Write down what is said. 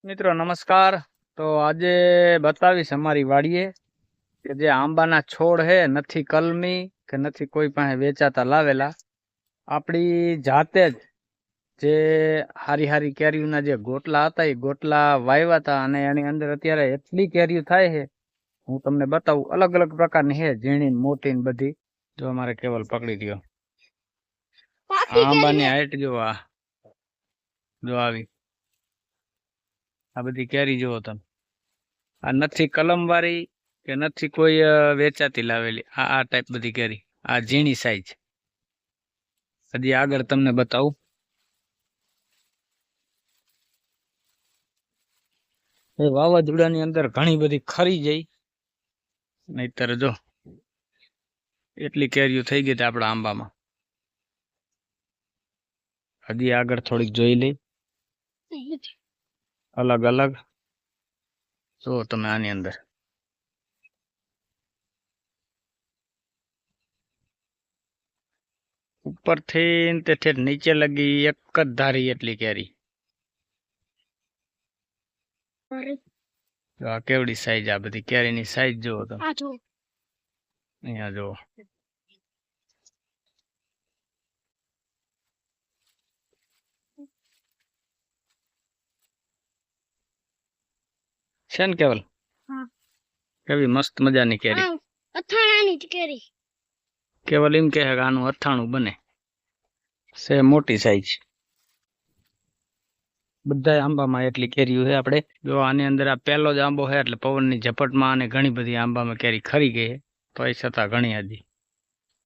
મિત્રો નમસ્કાર। તો આજે બતાવીશ અમારી વાડીએ કે જે આંબાના છોડ હે નથી કલમી કે નથી કોઈ પાસે વેચાતા લાવેલા, આપણી જાતે જ જે હારી હારી કેરીઓના જે ગોટલા હતા એ ગોટલા વાવ્યા હતા અને એની અંદર અત્યારે એટલી કેરીઓ થાય છે હું તમને બતાવું। અલગ અલગ પ્રકારની હે, ઝીણી ને મોટી ને બધી। જો અમારે કેવલ પકડી દ્યો, આંબાની હાઈટ જો જો આવી આ બધી કેરી જુઓ તમે। આ નથી કલમ વાળી કે નથી કોઈ વેચાતી લાવેલી, આ ટાઈપ બધી કેરી, આ ઝીણી સાઈઝ। હજી આગળ તમને બતાવું। એ વાવાઝોડાની અંદર ઘણી બધી ખરી જાય, નહીતર જો એટલી કેરીઓ થઈ ગઈ હતી આપણા આંબામાં। હજી આગળ થોડીક જોઈ લઈ, અલગ અલગ જો તમે આની અંદર ઉપરથી તે ઠેઠ નીચે લગી એક જ ધારી એટલી કેરી। આ કેવડી સાઈઝ, આ બધી કેરીની સાઈઝ જુઓ તમે, અહીંયા જુઓ। છે ને કેવલ? કેવી મસ્ત મજાની કેરી, અથાણાની કેરી। કેવલ એમ કહે કે આનું અથાણું બને છે, મોટી સાઈઝ। બધા આંબામાં એટલી કેરીઓ છે આપણે જો। આની અંદર આ પહેલો જ આંબો છે એટલે પવનની ઝપટમાં અને ઘણી બધી આંબામાં કેરી ખરી ગઈ છે, તો એ છતાં ઘણી હજી